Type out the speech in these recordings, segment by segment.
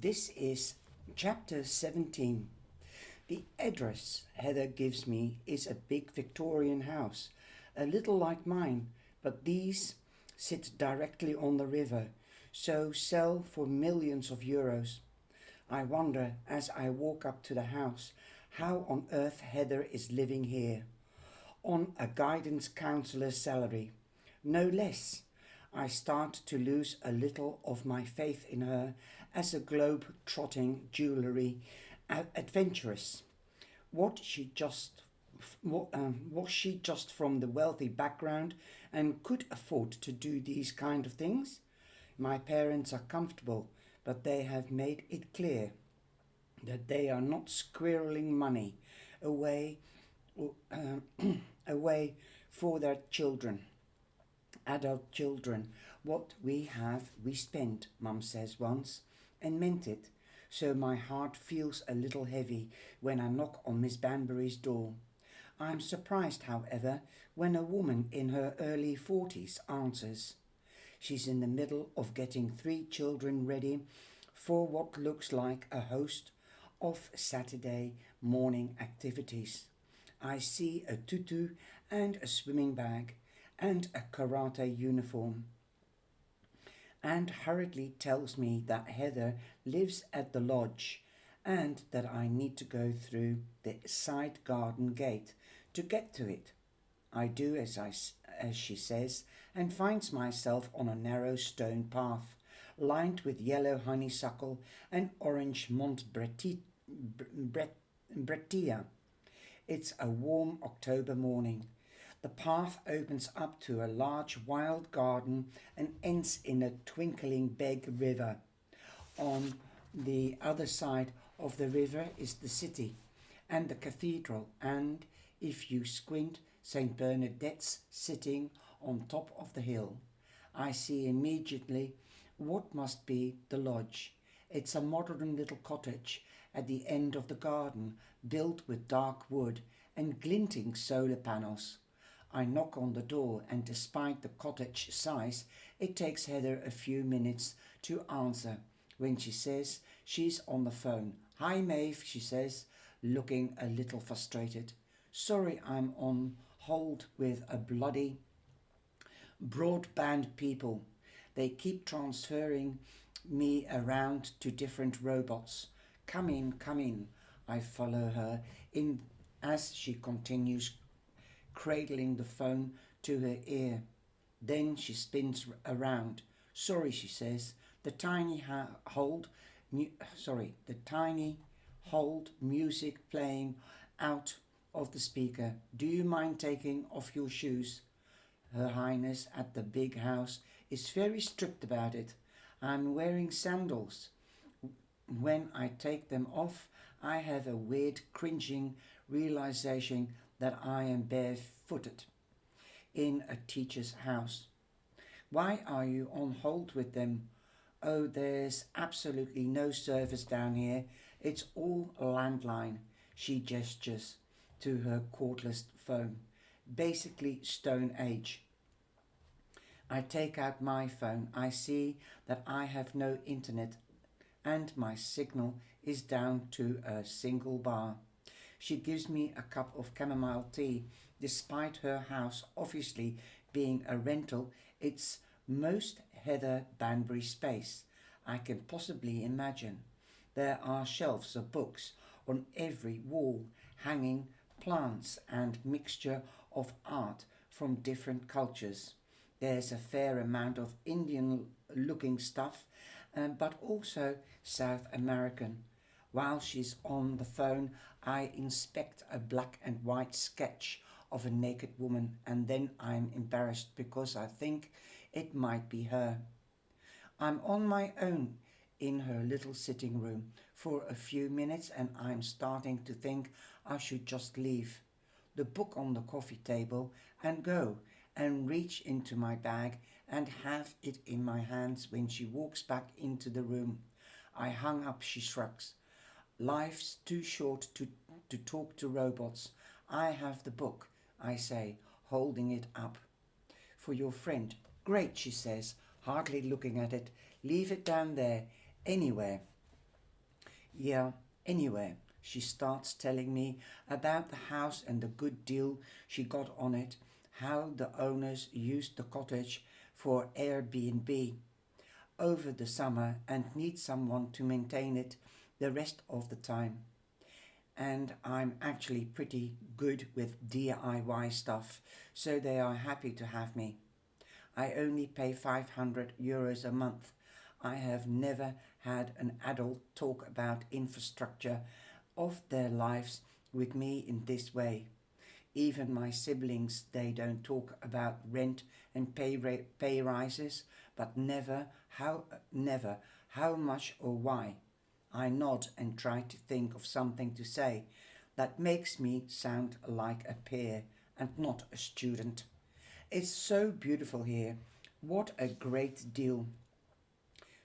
This is chapter 17. The address Heather gives me is a big Victorian house, a little like mine, but these sit directly on the river, so sell for millions of euros. I wonder as I walk up to the house how on earth Heather is living here, on a guidance counselor's salary, no less. I start to lose a little of my faith in her as a globe-trotting jewellery adventuress. What she just was she just from the wealthy background and could afford to do these kind of things? My parents are comfortable, but they have made it clear that they are not squirreling money away away for their children, adult children. What we have, we spend, Mum says once, and meant it. So my heart feels a little heavy when I knock on Miss Banbury's door. I am surprised, however, when a woman in her early 40s answers. She's in the middle of getting 3 children ready for what looks like a host of Saturday morning activities. I see a tutu and a swimming bag and a karate uniform, and hurriedly tells me that Heather lives at the lodge and that I need to go through the side garden gate to get to it. I do as she says and finds myself on a narrow stone path lined with yellow honeysuckle and orange Montbrettia. It's a warm October morning. The path opens up to a large wild garden and ends in a twinkling beg river. On the other side of the river is the city and the cathedral, and if you squint, St. Bernadette's sitting on top of the hill. I see immediately what must be the lodge. It's a modern little cottage at the end of the garden, built with dark wood and glinting solar panels. I knock on the door, and despite the cottage size, it takes Heather a few minutes to answer when she says she's on the phone. Hi, Maeve, she says, looking a little frustrated. Sorry, I'm on hold with a bloody broadband people. They keep transferring me around to different robots. Come in, come in. I follow her in as she continues cradling the phone to her ear. Then she spins around. Sorry, she says. The tiny the tiny hold music playing out of the speaker. Do you mind taking off your shoes? Her Highness at the big house is very strict about it. I'm wearing sandals. When I take them off, I have a weird cringing realization that I am barefooted in a teacher's house. Why are you on hold with them? Oh, there's absolutely no service down here. It's all landline. She gestures to her cordless phone. Basically Stone Age. I take out my phone. I see that I have no internet and my signal is down to a single bar. She gives me a cup of chamomile tea. Despite her house obviously being a rental, it's most Heather Banbury space I can possibly imagine. There are shelves of books on every wall, hanging plants and mixture of art from different cultures. There's a fair amount of Indian looking stuff, but also South American. While she's on the phone, I inspect a black and white sketch of a naked woman, and then I'm embarrassed because I think it might be her. I'm on my own in her little sitting room for a few minutes, and I'm starting to think I should just leave the book on the coffee table and go and reach into my bag and have it in my hands when she walks back into the room. I hung up, she shrugs. Life's too short to talk to robots. I have the book, I say, holding it up. For your friend. Great, she says, hardly looking at it. Leave it down there, anywhere. Yeah, anyway, she starts telling me about the house and the good deal she got on it, how the owners used the cottage for Airbnb over the summer and need someone to maintain it the rest of the time. And I'm actually pretty good with DIY stuff, so they are happy to have me. I only pay €500 a month. I have never had an adult talk about infrastructure of their lives with me in this way. Even my siblings, they don't talk about rent and pay rises, but never how much or why. I nod and try to think of something to say that makes me sound like a peer and not a student. It's so beautiful here. What a great deal.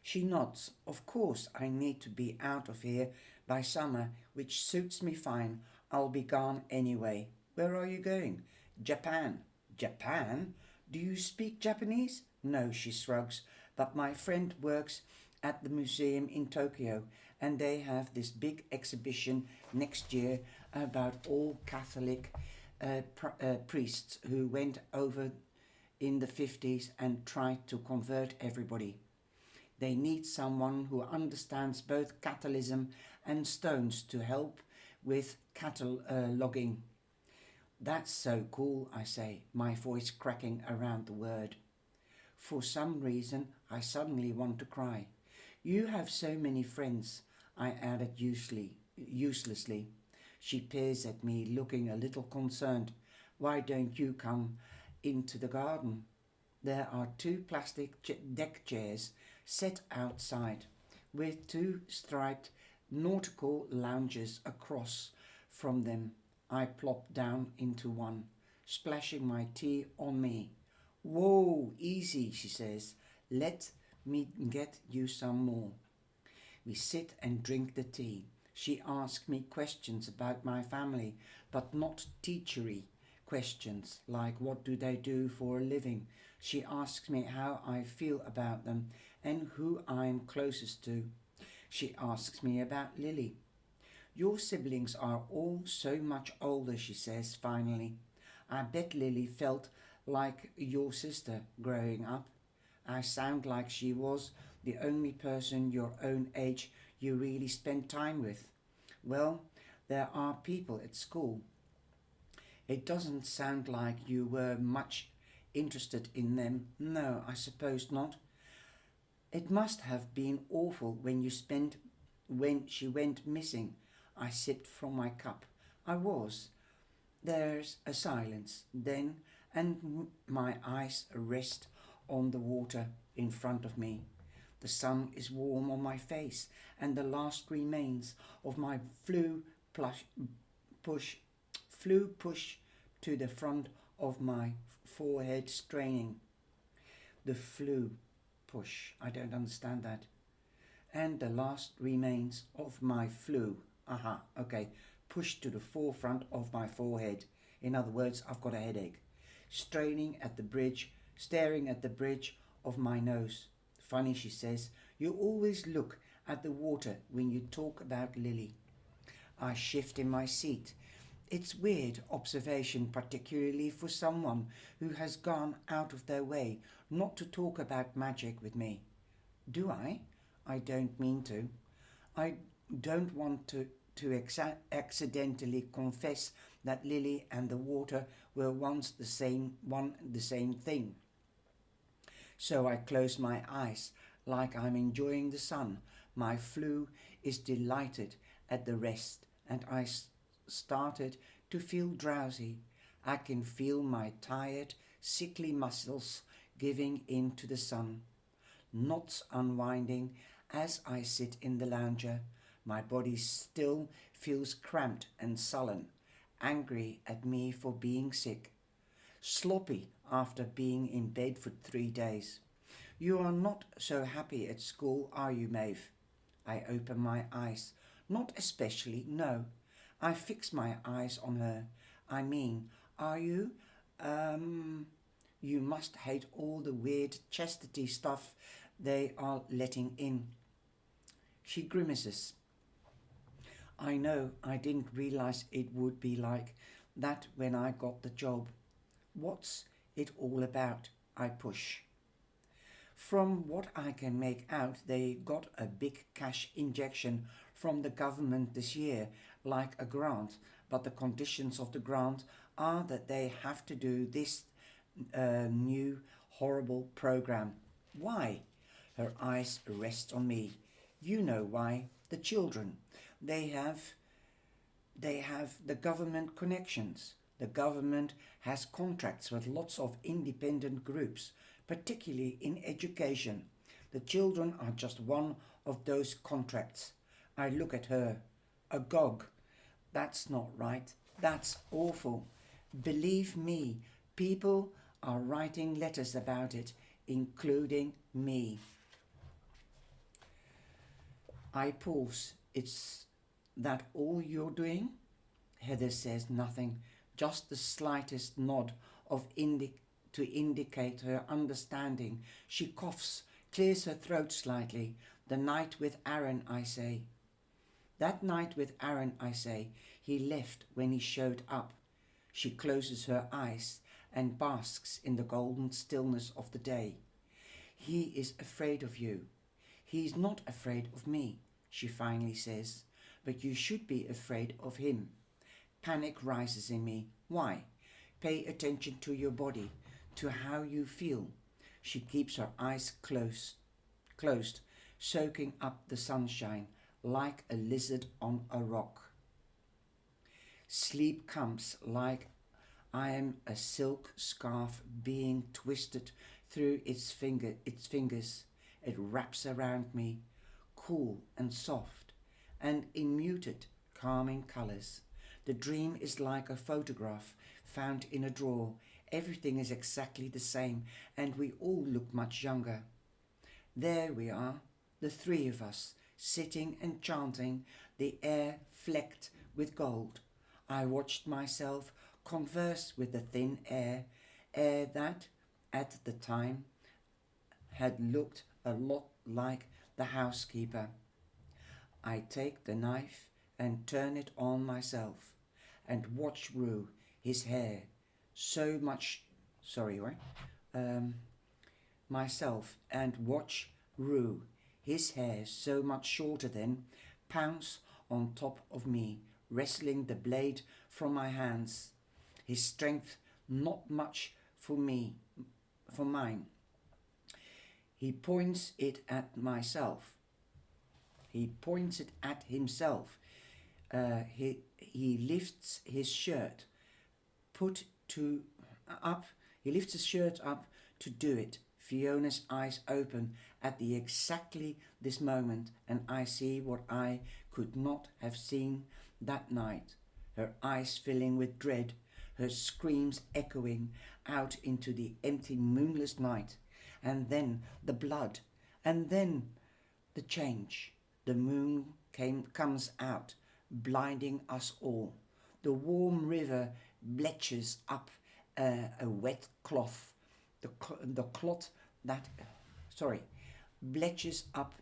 She nods. Of course, I need to be out of here by summer, which suits me fine. I'll be gone anyway. Where are you going? Japan. Japan? Do you speak Japanese? No, she shrugs. But my friend works at the museum in Tokyo, and they have this big exhibition next year about all Catholic priests who went over in the 50s and tried to convert everybody. They need someone who understands both Catholicism and stones to help with cattle logging. That's so cool, I say, my voice cracking around the word. For some reason, I suddenly want to cry. You have so many friends, I added uselessly. She peers at me, looking a little concerned. Why don't you come into the garden? There are two plastic deck chairs set outside with two striped nautical lounges across from them. I plop down into one, splashing my tea on me. Whoa, easy, she says. Let me get you some more. We sit and drink the tea. She asks me questions about my family, but not teachery questions like what do they do for a living. She asks me how I feel about them and who I'm closest to. She asks me about Lily. Your siblings are all so much older, she says finally. I bet Lily felt like your sister growing up. I sound like she was the only person your own age you really spent time with. Well, there are people at school. It doesn't sound like you were much interested in them. No, I suppose not. It must have been awful when she went missing. I sipped from my cup. I was. There's a silence then, and my eyes rest on the water in front of me. The sun is warm on my face, and the last remains of my push, flew push to the front of my forehead, straining. The flu push. I don't understand that. And the last remains of my flu. Aha, okay. Pushed to the forefront of my forehead. In other words, I've got a headache. Straining at the bridge, staring at the bridge of my nose. Funny, she says, you always look at the water when you talk about Lily. I shift in my seat. It's weird observation, particularly for someone who has gone out of their way not to talk about magic with me. Do I? I don't mean to. I don't want to accidentally confess that Lily and the water were once the same thing. So I close my eyes like I'm enjoying the sun. My flu is delighted at the rest, and I started to feel drowsy. I can feel my tired, sickly muscles giving in to the sun. Knots unwinding as I sit in the lounger. My body still feels cramped and sullen, angry at me for being sick, sloppy after being in bed for 3 days. You are not so happy at school, are you, Maeve? I open my eyes. Not especially, no. I fix my eyes on her. I mean, are you? You must hate all the weird chastity stuff they are letting in. She grimaces. I know I didn't realize it would be like that when I got the job. What's it all about? I push. From what I can make out, they got a big cash injection from the government this year, like a grant, but the conditions of the grant are that they have to do this new horrible program. Why? Her eyes rest on me. You know why. The children. They have they have the government connections. The government has contracts with lots of independent groups, particularly in education. The children are just one of those contracts. I look at her. Agog. That's not right. That's awful. Believe me, people are writing letters about it, including me. I pause. It's that all you're doing? Heather says nothing, just the slightest nod of to indicate her understanding. She coughs, clears her throat slightly. The night with Aaron, I say. That night with Aaron, I say, he left when he showed up. She closes her eyes and basks in the golden stillness of the day. He is afraid of you. He is not afraid of me, she finally says, but you should be afraid of him. Panic rises in me. Why? Pay attention to your body, to how you feel. She keeps her eyes closed, soaking up the sunshine like a lizard on a rock. Sleep comes like I am a silk scarf being twisted through its fingers. It wraps around me, cool and soft, and in muted, calming colours. The dream is like a photograph found in a drawer. Everything is exactly the same, and we all look much younger. There we are, the three of us, sitting and chanting, the air flecked with gold. I watched myself converse with the thin air that, at the time, had looked a lot like the housekeeper. I take the knife and turn it on myself and watch Rue, his hair, so much, sorry, right? Myself and watch Rue, his hair so much shorter than, pounce on top of me, wrestling the blade from my hands. His strength not much for mine. He points it at myself. He points it at himself. He lifts his shirt, He lifts his shirt up to do it. Fiona's eyes open at the exactly this moment, and I see what I could not have seen that night. Her eyes filling with dread, her screams echoing out into the empty moonless night. And then the blood, and then the change. The moon comes out, blinding us all. The warm river bleaches up a wet cloth. The clot that, bleaches up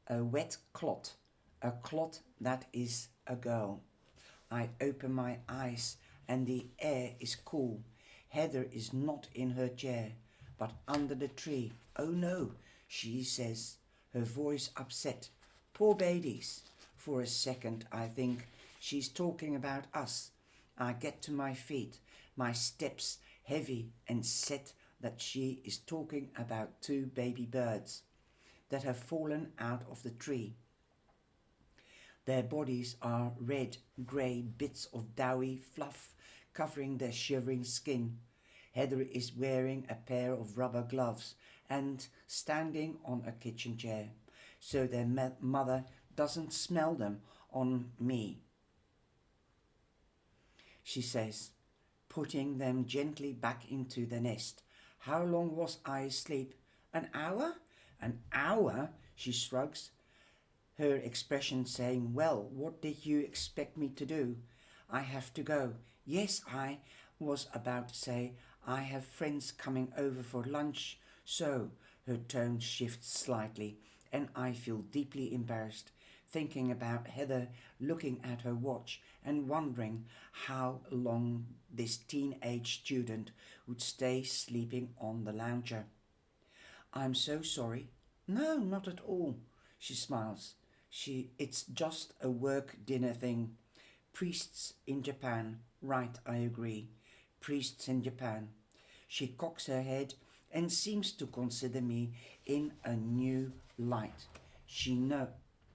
a wet clot, a clot that is a girl. I open my eyes and the air is cool. Heather is not in her chair, but under the tree. Oh no, she says, her voice upset. Poor babies. For a second I think she's talking about us. I get to my feet, my steps heavy and set that she is talking about two baby birds that have fallen out of the tree. Their bodies are red, grey bits of doughy fluff covering their shivering skin. Heather is wearing a pair of rubber gloves and standing on a kitchen chair, so their mother doesn't smell them on me. She says, putting them gently back into the nest. How long was I asleep? An hour? An hour? She shrugs, her expression saying, well, what did you expect me to do? I have to go. Yes, I was about to say, I have friends coming over for lunch. So, her tone shifts slightly, and I feel deeply embarrassed. thinking about Heather looking at her watch and wondering how long this teenage student would stay sleeping on the lounger. I'm so sorry. No, not at all. She smiles. It's just a work dinner thing. Priests in Japan. Right, I agree. Priests in Japan. She cocks her head and seems to consider me in a new light. She know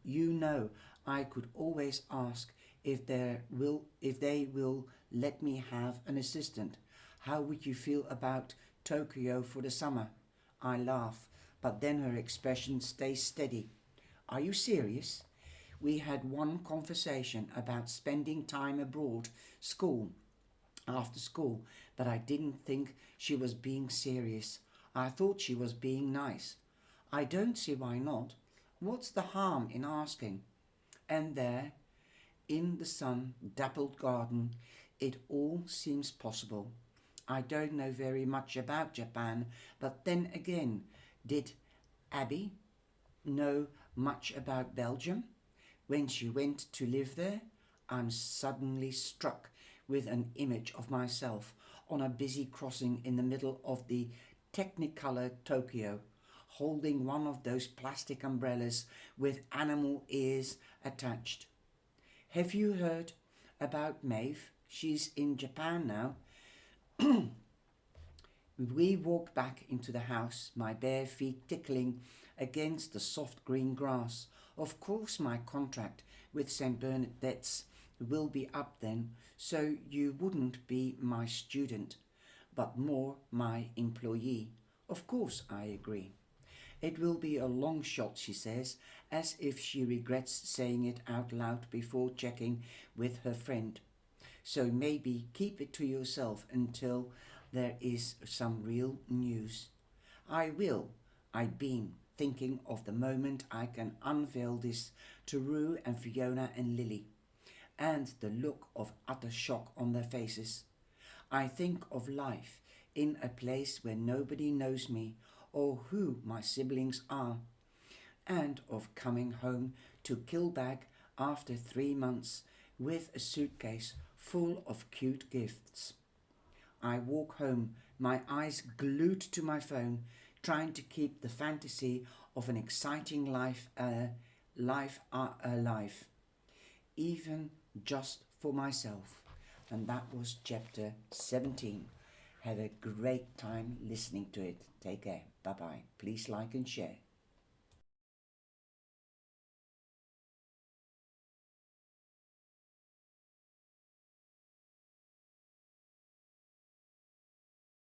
you know I could always ask if they will let me have an assistant. How would you feel about Tokyo for the summer? I laugh, but then her expression stays steady. Are you serious? We had one conversation about spending time abroad, school, after school, but I didn't think she was being serious. I thought she was being nice. I don't see why not. What's the harm in asking? And there, in the sun dappled garden, it all seems possible. I don't know very much about Japan, but then again, did Abby know much about Belgium? When she went to live there, I'm suddenly struck with an image of myself on a busy crossing in the middle of the Technicolor Tokyo, holding one of those plastic umbrellas with animal ears attached. Have you heard about Maeve? She's in Japan now. We walk back into the house, my bare feet tickling against the soft green grass. Of course, my contract with St. Bernadette's will be up then, so you wouldn't be my student, but more my employee. Of course, I agree. It will be a long shot, she says, as if she regrets saying it out loud before checking with her friend. So maybe keep it to yourself until there is some real news. I will. I've been thinking of the moment I can unveil this to Rue and Fiona and Lily, and the look of utter shock on their faces. I think of life in a place where nobody knows me or who my siblings are, and of coming home to Kilbag after 3 months with a suitcase full of cute gifts. I walk home, my eyes glued to my phone, trying to keep the fantasy of an exciting life alive, even just for myself. And that was chapter 17. Have a great time listening to it. Take care. Bye bye. Please like and share.